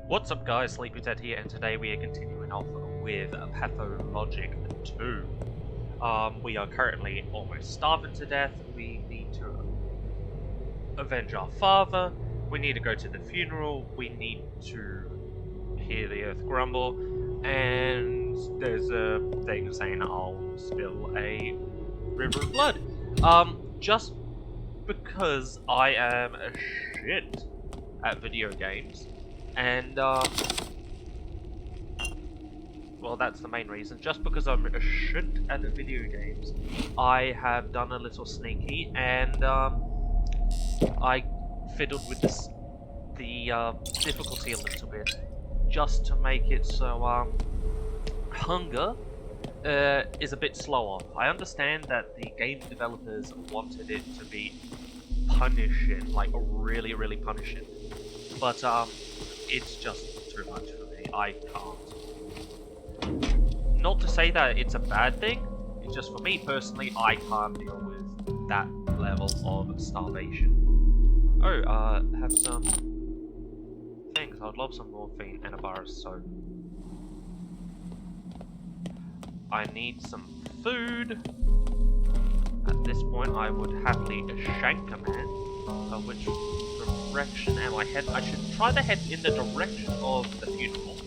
What's up guys, Sleepyted here, and today we are continuing off with Pathologic 2. We are currently almost starving to death. We need to avenge our father. We need to go to the funeral. We need to hear the earth grumble. And there's a thing saying I'll spill a river of blood. Just because I am a shit at video games. And, well, that's the main reason. Just because I'm a shit at the video games, I have done a little sneaky, and, I fiddled with the difficulty a little bit, just to make it so, hunger, is a bit slower. I understand that the game developers wanted it to be punishing, like, really, really punishing. But, it's just too much for me. I can't. Not to say that it's a bad thing, it's just for me personally, I can't deal with that level of starvation. Oh, have some things. I'd love some morphine and a bar of soap. I need some food. At this point, I would happily shank a man. Which direction am I heading? I should try to head in the direction of the funeral,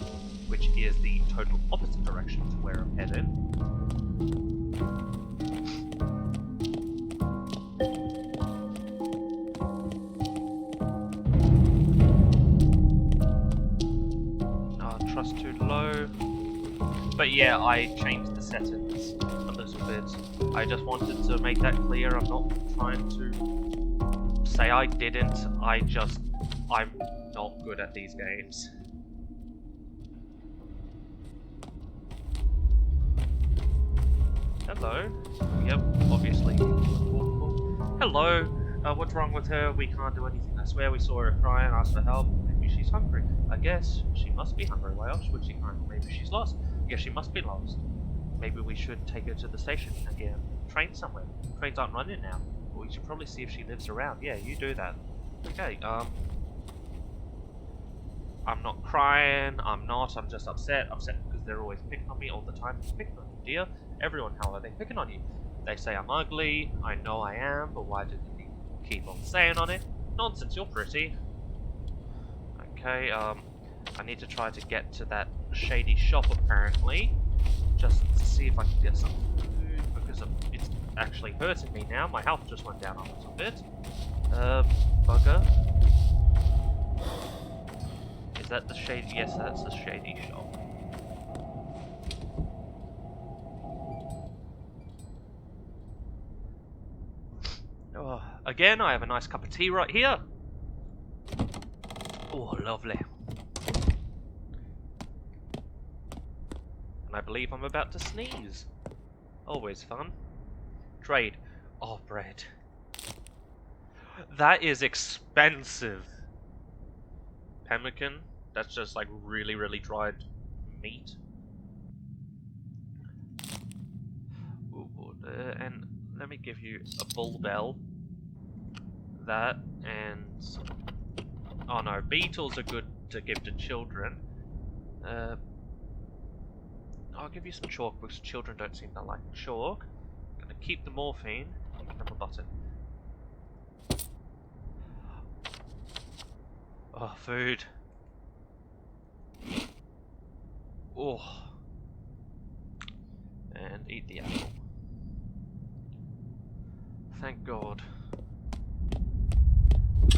which is the total opposite direction to where I'm headed. Trust too low. But yeah, I changed the settings a little bit. I just wanted to make that clear. I'm not trying to say I didn't, I'm not good at these games. Hello. Yep, obviously. Hello. What's wrong with her? We can't do anything. I swear we saw her crying, asked for help. Maybe she's hungry. I guess she must be hungry. Why else would she cry? Maybe she's lost. Yes, she must be lost. Maybe we should take her to the station and get a train somewhere. Trains aren't running now. We should probably see if she lives around. Yeah, you do that. Okay, I'm not crying, I'm just upset. Upset because they're always picking on me all the time. Picking on you, dear. Everyone, how are they picking on you? They say I'm ugly. I know I am, but why do they keep on saying on it? Nonsense, you're pretty. Okay, I need to try to get to that shady shop apparently. Just to see if I can get some food, because it's actually hurting me now. My health just went down a little bit. Bugger. Is that the shady? Yes, that's the shady shop. Oh, again, I have a nice cup of tea right here. Oh, lovely. And I believe I'm about to sneeze. Always fun. Trade. Oh, bread. That is expensive. Pemmican. That's just like really, really dried meat. Ooh, and let me give you a bull bell. That and... oh no, beetles are good to give to children. I'll give you some chalk because children don't seem to like chalk. I'm gonna keep the morphine. You can have a button. Oh, food. Oh. And eat the apple. Thank God.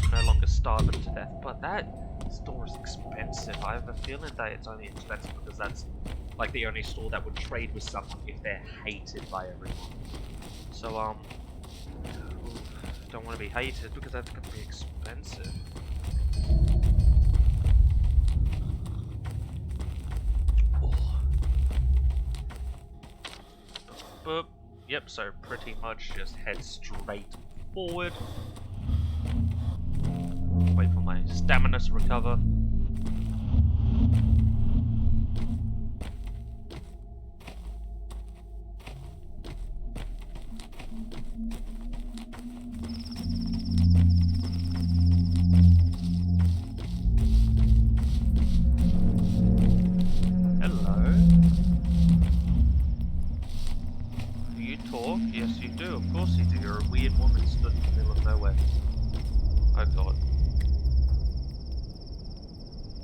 I'm no longer starving to death, but that store is expensive. I have a feeling that it's only expensive because that's like the only store that would trade with someone if they're hated by everyone. So, don't want to be hated because that's going to be expensive. Boop. Yep, so pretty much just head straight forward. Wait for my stamina to recover. weird woman stood in the middle of nowhere. Oh god.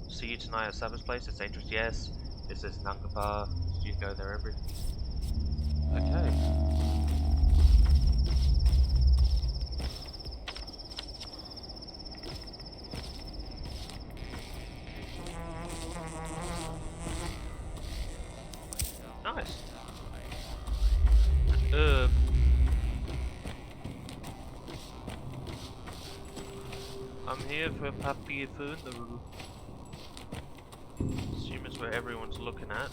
See you tonight at Savage Place? It's dangerous, yes. This is Nanga Bar. You go there every... Okay. Nice. I'm here for Papi Food. Assume it's where everyone's looking at.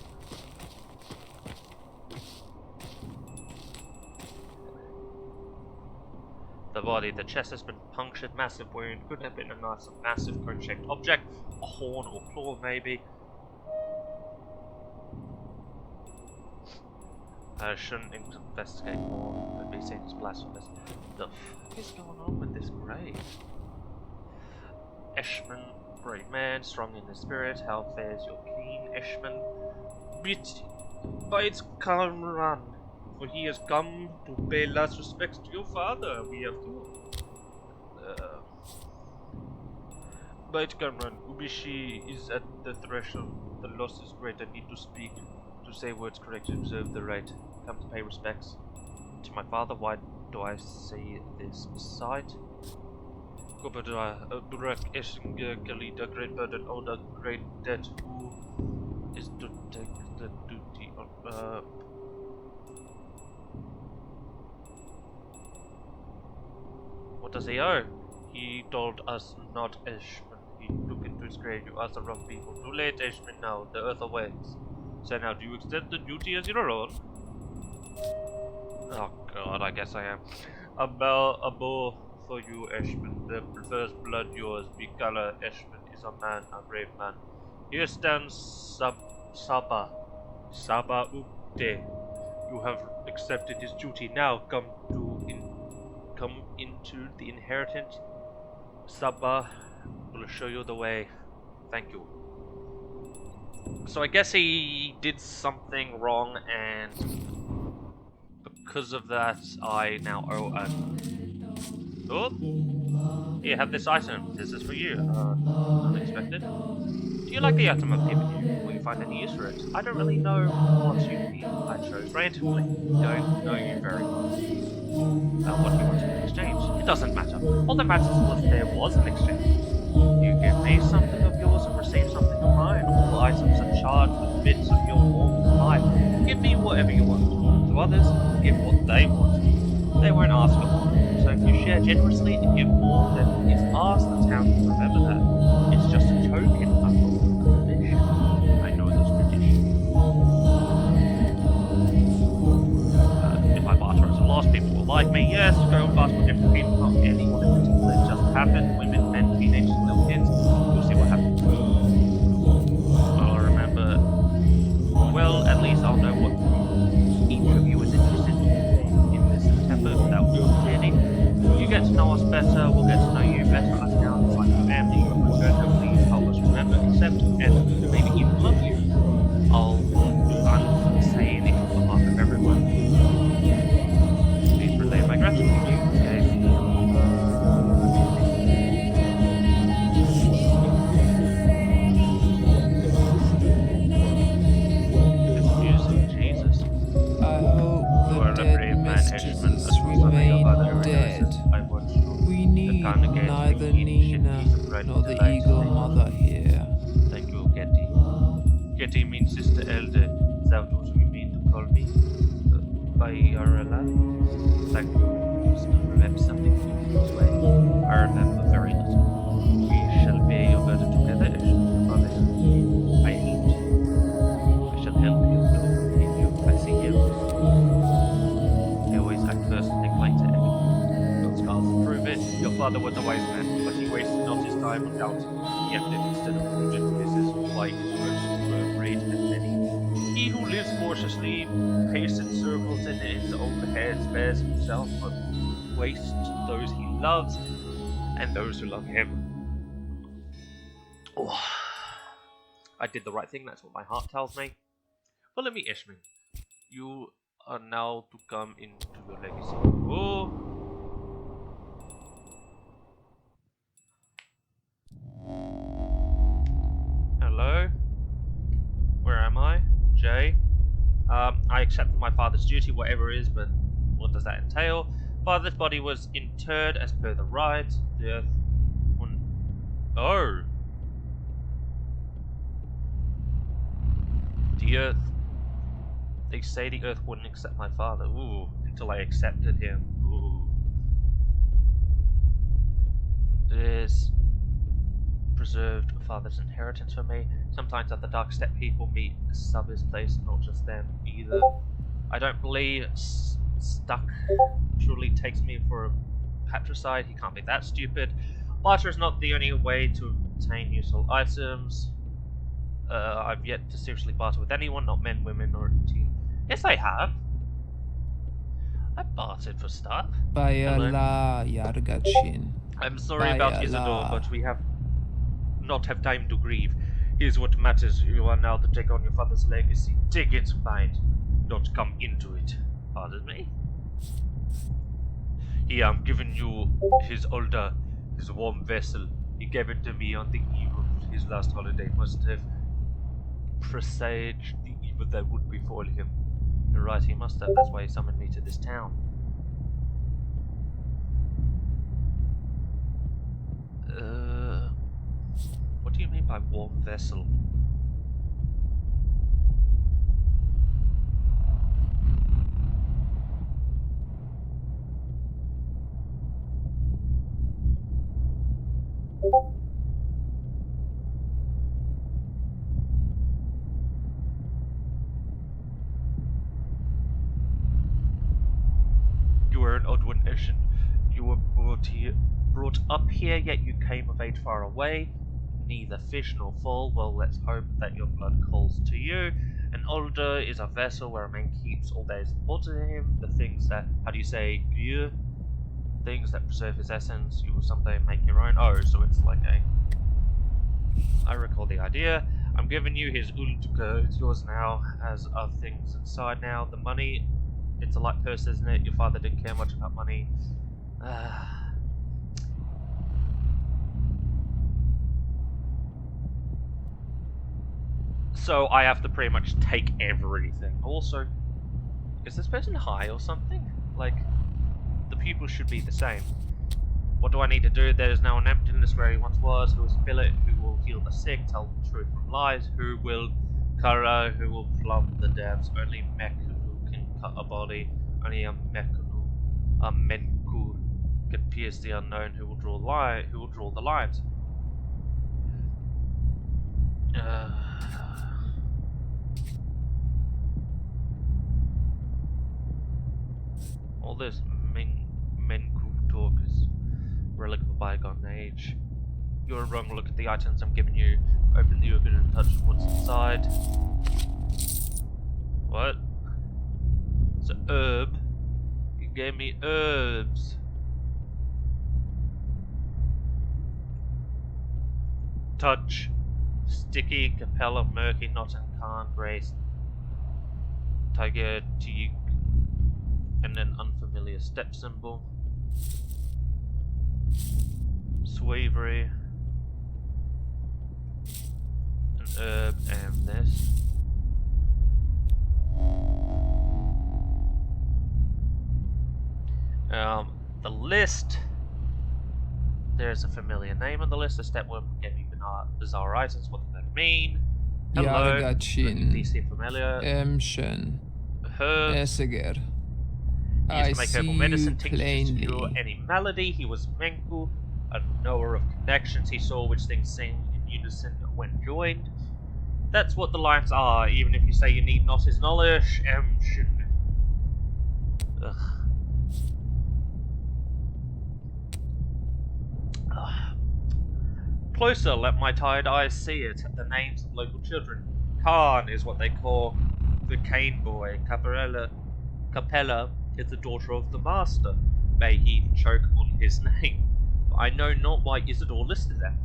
The body, the chest has been punctured, massive wound, could have been a nice massive cone-shaped object, a horn or claw maybe. I shouldn't investigate more, but be seen as blasphemous. The fuck is going on with this grave? Eshman, brave man, strong in the spirit, how fares your king, Eshman? By its calm run, for he has come to pay last respects to your father, we have to. Bite Cameron, Ubishi is at the threshold. The loss is great, I need to speak, to say words correct, to observe the right. Come to pay respects. To my father, why do I say this beside? Burak Eshinger Galida, great burden, or the great debt, who is to take the duty of, What does he owe? He told us not, Eshman. He took into his grave. You asked the wrong people. Too late, Eshman, now. The earth awaits. So now, do you accept the duty as your own? Oh god, I guess I am. A bow for you, Eshman. The first blood yours. Bikala Eshman is a man, a brave man. Here stands Saba Upte. You have accepted his duty. Now come into the inheritance. Saba will show you the way. Thank you. So I guess he did something wrong, and because of that, I now owe a... Oh! Here, have this item. This is for you. Unexpected. Do you like the item I've given you? Will you find any use for it? I don't really know what you mean. I chose randomly. Don't know you very well. What do you want in exchange? It doesn't matter. All that matters was there was an exchange. You give me something of yours and receive something of mine. All items are charged with bits of your warm life. Give me whatever you want. To others, give what they want. They won't ask for more. So if you share generously and give more than is asked, the town will remember that. It's just a token of a tradition. I know those traditions. If I barter as a loss, people will like me. Yes, go and barter with different people, not anyone in particular. It just happened. Women, men, teenagers, little kids. You'll see what happens. I'll remember. Well, at least I'll know what each of you is interested in this September. That will clearly. You get to know us better, we'll get to know you better. Us now, it's like a family. You are concerned. Hopefully, you help us remember, accept, and maybe even love you. I'm saying it on behalf of everyone. Please relay my gratitude to you. Mistresses remain dead. We need neither Nina nor the Eagle Mother here. Thank you, Getty. Getty means Sister Elder. Is that what you mean to call me? By your alive? Thank you. Still remember something from this way. I remember very little. We shall bear your burden together, I hate you. I shall help you to keep you. I see you. First and think later. Your scars prove it. Your father was a wise man, but he wasted not his time on doubt. He acted instead of prudent. This is why his words were great and many. He who lives cautiously, pacing circles in his own head, spares himself, but wastes those he loves and those who love him. Oh. I did the right thing, that's what my heart tells me. Follow me, Ishmael. You are now to come into your legacy. Oh, J. I accepted my father's duty, whatever it is, but what does that entail? Father's body was interred as per the rite. The earth... Oh! The earth... They say the earth wouldn't accept my father. Ooh, until I accepted him. Ooh. There's preserved father's inheritance for me. Sometimes at the dark step people meet Subby's place, not just them either. I don't believe Stuck truly takes me for a patricide. He can't be that stupid. Barter is not the only way to obtain useful items. I've yet to seriously barter with anyone, not men, women, or teen. Yes, I have. I bartered for stuff. Bayala Yargachin. I'm sorry about Isidore, but we have not have time to grieve. Here's what matters. You are now to take on your father's legacy. Take it, mind, not come into it. Pardon me? Here, I'm giving you his warm vessel. He gave it to me on the eve of his last holiday. Must have presaged the evil that would befall him. You're right, he must have. That's why he summoned me to this town. What do you mean by warm vessel? You were an odd one, Eshin. You were brought up here, yet you came of age far away. Neither fish nor fall. Well, let's hope that your blood calls to you. An alder is a vessel where a man keeps all that is important to him. The things that, how do you say, things that preserve his essence, you will someday make your own. Oh, so it's like a... I recall the idea. I'm giving you his uldka. It's yours now, as are things inside now. The money, it's a light purse, isn't it? Your father didn't care much about money. So I have to pretty much take everything. Also, is this person high or something? Like, the pupils should be the same. What do I need to do? There's now an emptiness where he once was. Who will fill it? Who will heal the sick? Tell the truth from lies? Who will Kara? Who will plumb the depths? Only Mekunu can cut a body. Only a Menku can pierce the unknown. Who will draw line? Who will draw the lines? All this Menku talk is relic of a bygone age. You're wrong. Look at the items I'm giving you. Open the organ and touch what's inside. What? It's an herb. You gave me herbs. Touch. Sticky, Capella, Murky, Notting, Khan, Grace, Tiger, Teague, and an unfamiliar step symbol. Swavery. An herb, and this. The list. There's a familiar name on the list. The step worm gave you bizarre items. What does that mean? Hello. DC familiar. Emshen. Herbs. Eseger. He used to make herbal medicine tinctures to plainly. cure any malady. He was Menku, a knower of connections. He saw which things sing in unison when joined. That's what the lines are, even if you say you need not his knowledge. Emshen. Ugh. Closer, let my tired eyes see it. The names of local children. Khan is what they call the cane boy. Capella is the daughter of the master. May he choke on his name. I know not why Isidore listed them.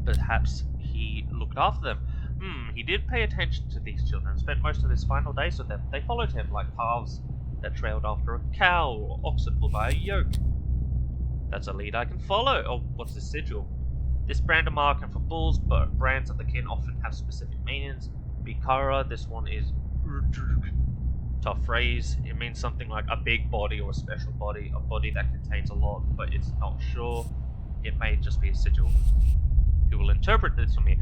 Perhaps he looked after them. He did pay attention to these children, spent most of his final days with them. They followed him like paths that trailed after a cow or oxen pulled by a yoke. That's a lead I can follow. Oh, what's this sigil? This brand of marking for bulls, but brands of the kin often have specific meanings. Bikara, this one is tough phrase. It means something like a big body or a special body, a body that contains a lot, but it's not sure. It may just be a sigil. You will interpret this for me.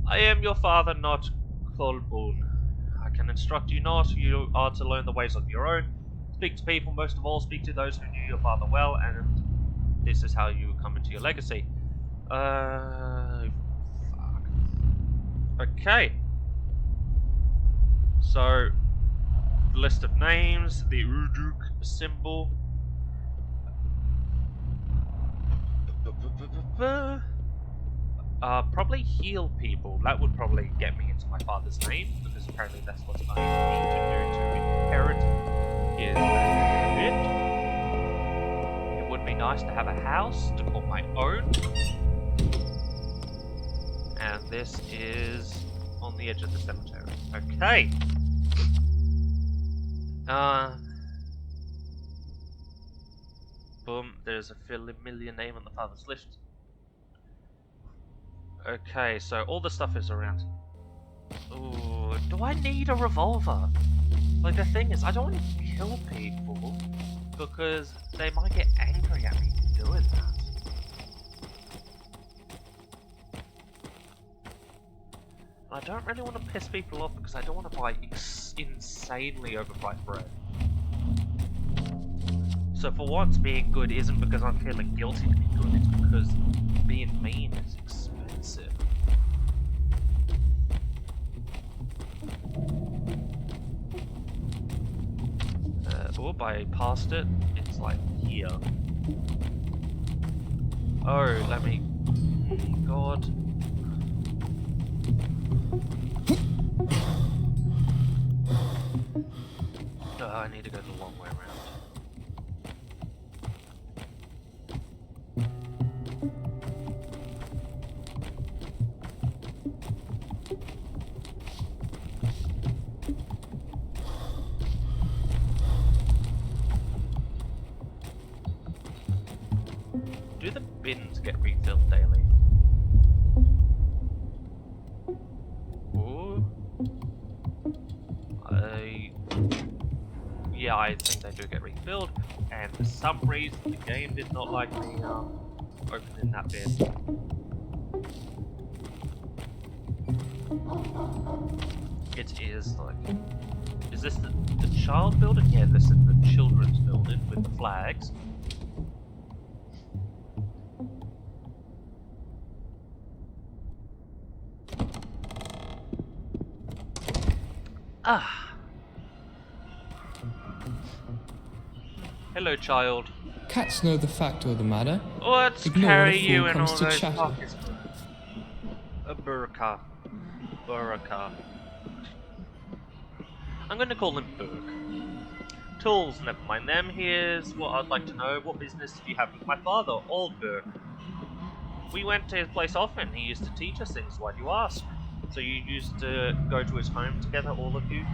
I am your father, not Kolbun. I can instruct you not. You are to learn the ways of your own. Speak to people, most of all, speak to those who knew your father well, and this is how you come into your legacy. Fuck. Okay. So, list of names, the Uruk symbol. Probably heal people. That would probably get me into my father's name, because apparently that's what I need to do to inherit his bit. It would be nice to have a house to call my own. And this is on the edge of the cemetery. Okay. Boom, there's a familiar name on the father's list. Okay, so all the stuff is around. Ooh, do I need a revolver? Like, the thing is, I don't want to kill people, because they might get angry at me for doing that. I don't really want to piss people off, because I don't want to buy insanely overpriced bread. So for once, being good isn't because I'm feeling guilty to be good, it's because being mean is expensive. Oop, I passed it. It's like here. Oh, let me... God. Oh, I need to go the long way around. Do the bins get refilled daily? Ooh. Yeah, I think they do get refilled, and for some reason the game did not like me opening that bin. It is like... Is this the child building? Yeah, this is the children's building with the flags. Ah. Hello, child. Cats know the fact of the matter. Let's Ignore carry when a you fool in comes all to those chatter. pockets. A burqa. Burqa. I'm going to call him Burk. Tools, never mind them. Here's what I'd like to know. What business do you have with my father, Old Burk? We went to his place often. He used to teach us things. Why do you ask? So you used to go to his home together, all of you?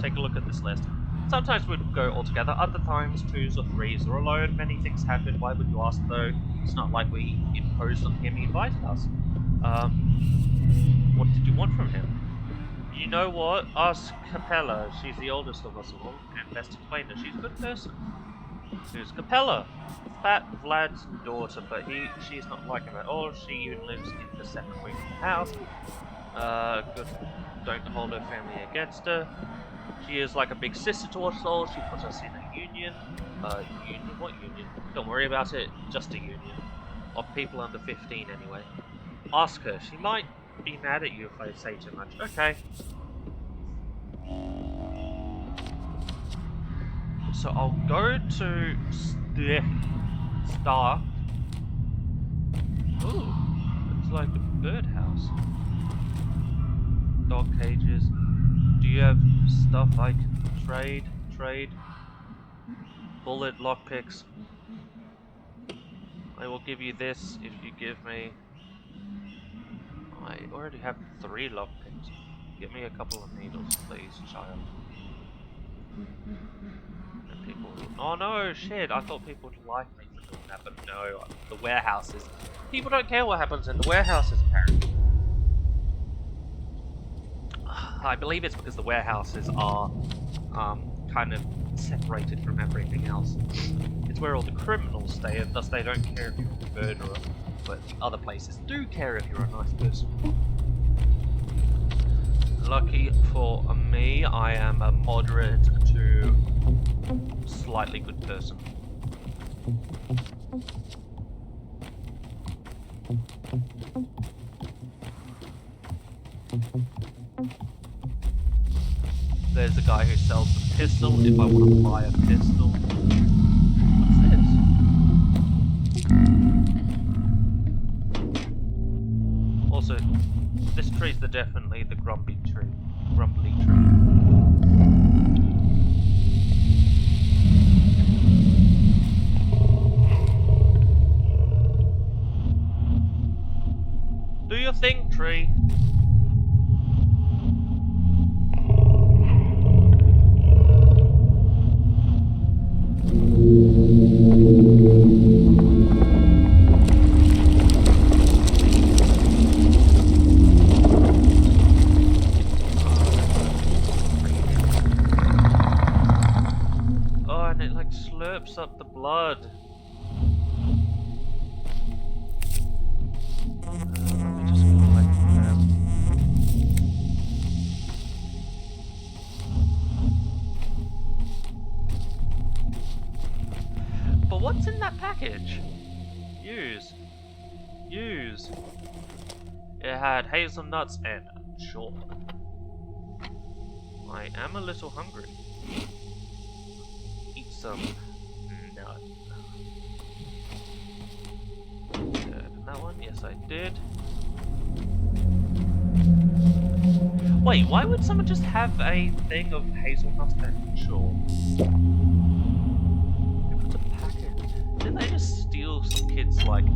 Take a look at this list. Sometimes we'd go all together, other times twos or threes or alone. Many things happen. Why would you ask though? It's not like we imposed on him, he invited us. What did you want from him? You know what? Ask Capella. She's the oldest of us all, and best explain her. She's a good person. Who's Capella? Fat Vlad's daughter, but she's not like him at all. She even lives in the second wing of the house. Good. Don't hold her family against her. She is like a big sister to us all. She put us in a union. Union? What union? Don't worry about it. Just a union. Of people under 15 anyway. Ask her. She might be mad at you if I say too much. Okay. So I'll go to Star. Ooh, it's like a birdhouse. Dog cages. Do you have stuff I can trade? Bullet lockpicks. I will give you this if you give me... I already have 3 lockpicks. Give me a couple of needles, please, child. And people... Oh no, shit, I thought people would like me for doing that, but no, the warehouses. People don't care what happens in the warehouses, apparently. I believe it's because the warehouses are kind of separated from everything else. It's where all the criminals stay, and thus they don't care if you're a murderer. But other places do care if you're a nice person. Lucky for me, I am a moderate to slightly good person. There's a guy who sells a pistol if I want to buy a pistol. What's this? Also, this tree's definitely the grumpy tree. Grumbly tree. Do your thing, tree. Oh, and it like slurps up the blood. Let me just collect them. But what's in that package? Use. Use. It had hazelnuts and chalk. I am a little hungry. Eat some nut. Did I open that one? Yes, I did. Wait, why would someone just have a thing of hazelnuts and chalk? What's a packet? Didn't they just steal some kids' like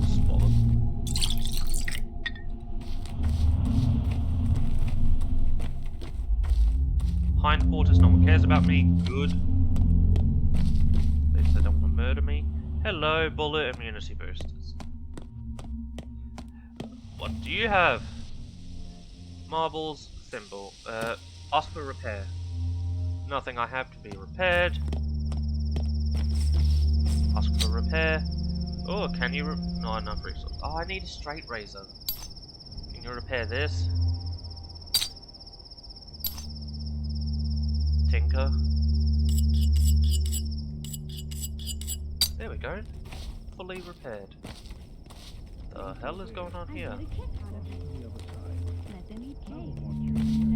spot? Hindquarters, no one cares about me. Good. They said they want to murder me. Hello, bullet immunity boosters. What do you have? Marbles, thimble. Ask for repair. Nothing I have to be repaired. Ask for repair. Oh, can you no, enough resources. Oh, I need a straight razor. Can you repair this? Tinker. There we go. Fully repaired. The hell is going on here?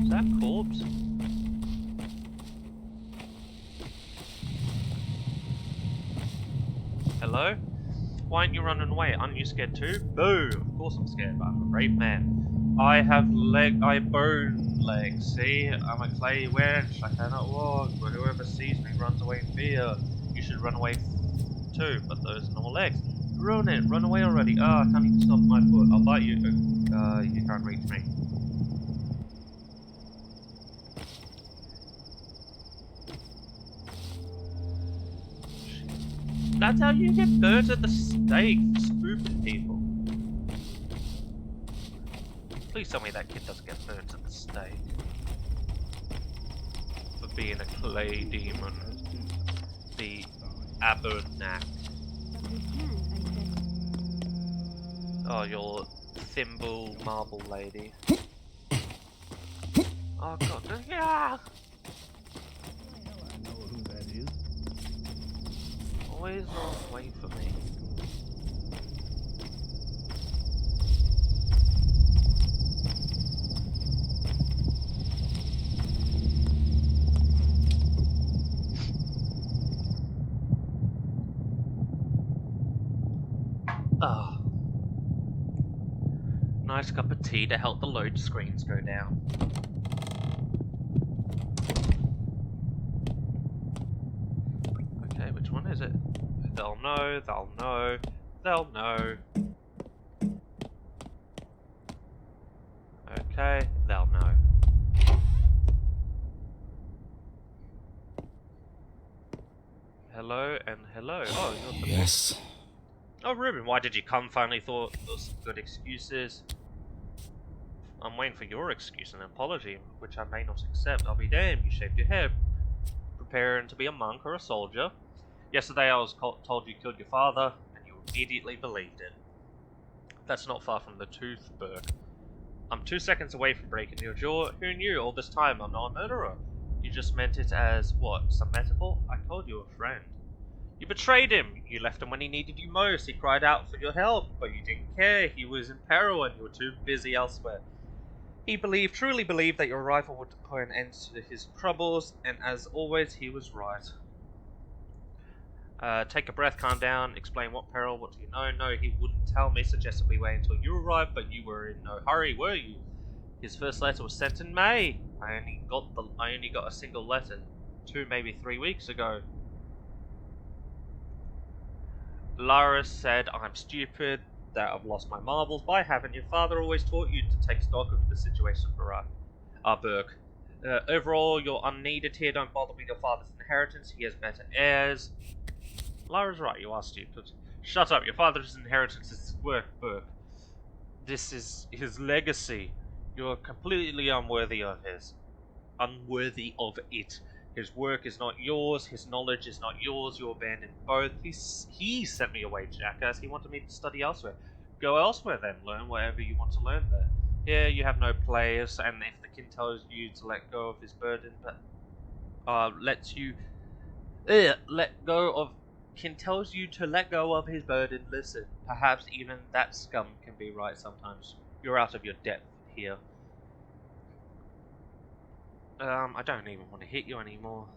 Is that corpse? Hello? Why aren't you running away? Aren't you scared too? Boo! Of course I'm scared, but I'm a brave man. I have bone legs, see? I'm a clay wench, I cannot walk, but whoever sees me runs away in fear. You should run away too, but those are normal legs. Ruin it, run away already. Ah, I can't even stop my foot. I'll bite you. You can't reach me. That's how you get burnt at the stake, spooping people. Please tell me that kid doesn't get burnt at the stake. For being a clay demon. The Abernac. Oh, your thimble marble lady. Oh god, no, yeah! Always not wait for me. Ah. Nice cup of tea to help the load screens go down. Okay, which one is it? They'll know, they'll know, they'll know. Okay, they'll know. Hello and hello. Oh, you're the Yes. Oh, Ruben, why did you come? Finally thought there was some good excuses. I'm waiting for your excuse and apology, which I may not accept. I'll be damned, you shaved your head. Preparing to be a monk or a soldier. Yesterday I was told you killed your father, and you immediately believed it. That's not far from the truth, Burke. I'm 2 seconds away from breaking your jaw. Who knew all this time I'm not a murderer? You just meant it as, what, some metaphor? I called you a friend. You betrayed him. You left him when he needed you most. He cried out for your help, but you didn't care. He was in peril and you were too busy elsewhere. He truly believed that your arrival would put an end to his troubles, and as always, he was right. Take a breath, calm down, explain what peril, what do you know? No, he wouldn't tell me, suggested we wait until you arrived, but you were in no hurry, were you? His first letter was sent in May. I only got a single letter, 2, maybe 3 weeks ago. Lara said I'm stupid, that I've lost my marbles. Why haven't your father always taught you to take stock of the situation, Burke? Overall, you're unneeded here. Don't bother with your father's inheritance. He has better heirs. Lara's right, you are stupid. Shut up, your father's inheritance is his work, Burke. This is his legacy. You're completely unworthy of it. His work is not yours, his knowledge is not yours, you abandoned both. He sent me away, jackass. He wanted me to study elsewhere. Go elsewhere then, learn whatever you want to learn there. Here you have no place, and if the king tells you to let go of his burden, King tells you to let go of his burden, listen. Perhaps even that scum can be right sometimes. You're out of your depth here. I don't even want to hit you anymore.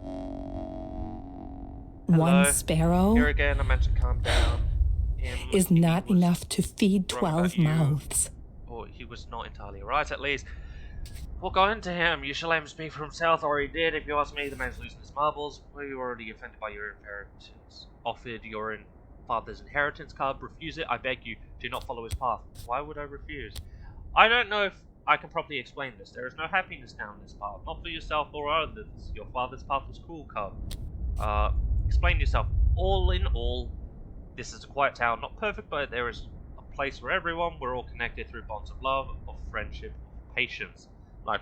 Hello? One sparrow Here again, I meant to calm down. is not enough to feed 12 mouths. Or he was not entirely right, at least. We'll go into him. You shall let him speak for himself, or he did. If you ask me, the man's losing his marbles. Were you already offended by your inheritance? Offered your father's inheritance card, refuse it. I beg you, do not follow his path. Why would I refuse? I don't know if I can properly explain this. There is no happiness down this path, not for yourself or others. Your father's path was cruel, cub. Explain yourself. All in all, this is a quiet town, not perfect, but there is a place for everyone. We're all connected through bonds of love, of friendship, of patience. I'm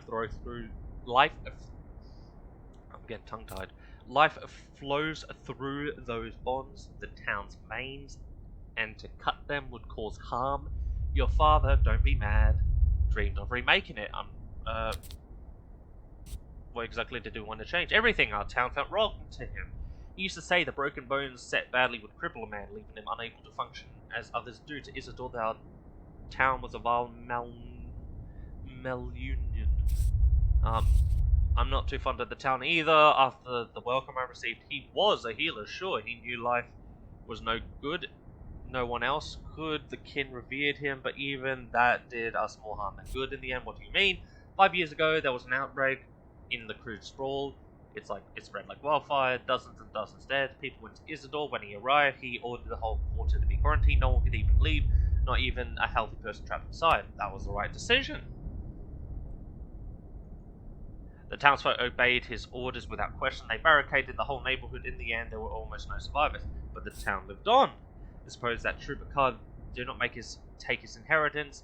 getting tongue-tied. Life flows through those bonds, the town's mains, and to cut them would cause harm. Your father, don't be mad, dreamed of remaking it. What exactly did he want to change? Everything. Our town felt wrong to him. He used to say the broken bones set badly would cripple a man, leaving him unable to function as others do. To Isidore, our town was a vile malunion. I'm not too fond of the town either. After the welcome I received, he was a healer, sure. He knew life was no good. No one else could. The kin revered him, but even that did us more harm than good in the end. What do you mean? 5 years ago, there was an outbreak in the crude sprawl. It spread like wildfire, dozens and dozens dead. People went to Isidore. When he arrived, he ordered the whole quarter to be quarantined. No one could even leave, not even a healthy person trapped inside. That was the right decision. The townsfolk obeyed his orders without question. They barricaded the whole neighborhood. In the end, there were almost no survivors, but the town lived on. I suppose that trooper card did not take his inheritance.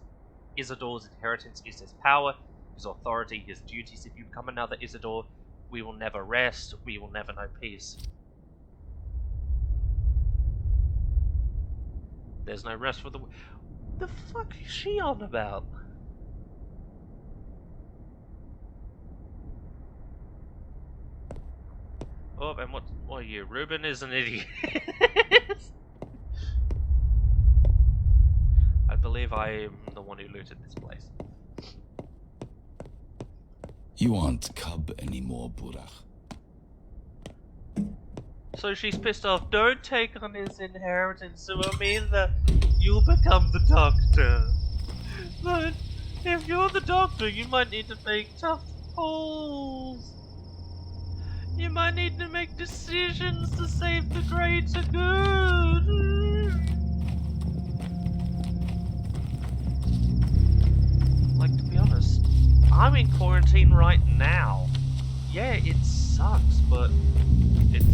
Isidore's inheritance is his power, his authority, his duties. If you become another Isidore, we will never rest, we will never know peace. There's no rest for the fuck is she on about? Oh, and what are you? Ruben is an idiot. I believe I am the one who looted this place. You aren't cub anymore, Burach. So she's pissed off. Don't take on his inheritance, so it means that you'll become the doctor. But if you're the doctor, you might need to make tough calls. You might need to make decisions to save the greater good. Like, to be honest, I'm in quarantine right now. Yeah, it sucks, but it's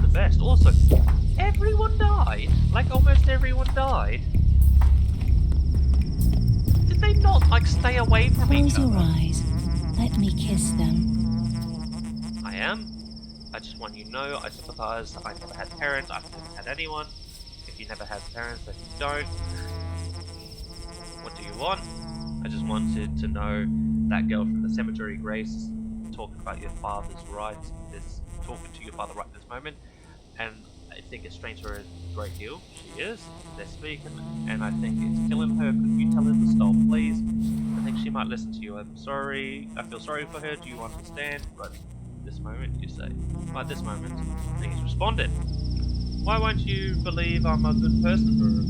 the best. Also, everyone died. Like, almost everyone died. like, stay away from each Close your other. eyes. Let me kiss them. I am. I just want you to know I sympathize. I never had parents. I've never had anyone. If you never had parents, then you don't. What do you want? I just wanted to know that girl from the cemetery, Grace, talking about your father's rights, is talking to your father right this moment, and I think it strains her a great deal. She is. They're speaking, and I think it's killing her. Could you tell her to stop, please? I think she might listen to you. I'm sorry. I feel sorry for her. Do you understand? Right this moment, you say. Right this moment, and he's responded. Why won't you believe I'm a good person, Drew?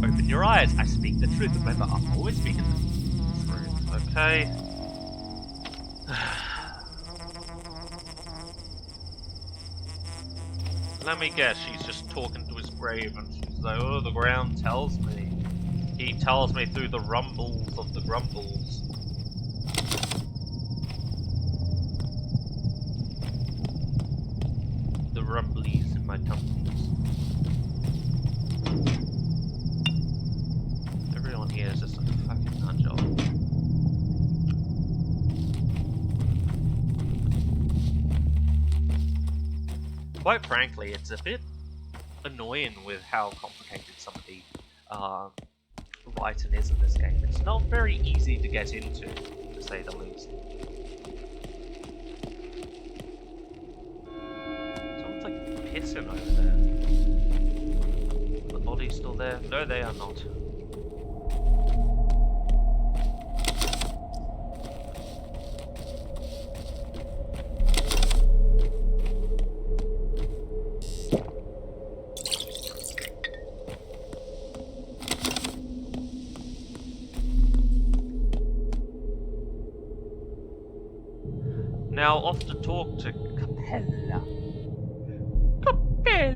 Open your eyes. I speak the truth. Remember, I'm always speaking the truth. Okay. Let me guess. She's just talking to his grave, and she's like, "Oh, the ground tells me. He tells me through the rumbles of the grumbles." The rumblies in my tumbles. Everyone here is just a fucking nut job. Quite frankly, it's a bit annoying with how complicated some of the writing is in this game. It's not very easy to get into, to say the least. Someone's like pissing over there. The body's still there? No, they are not. Now off to talk to Capella.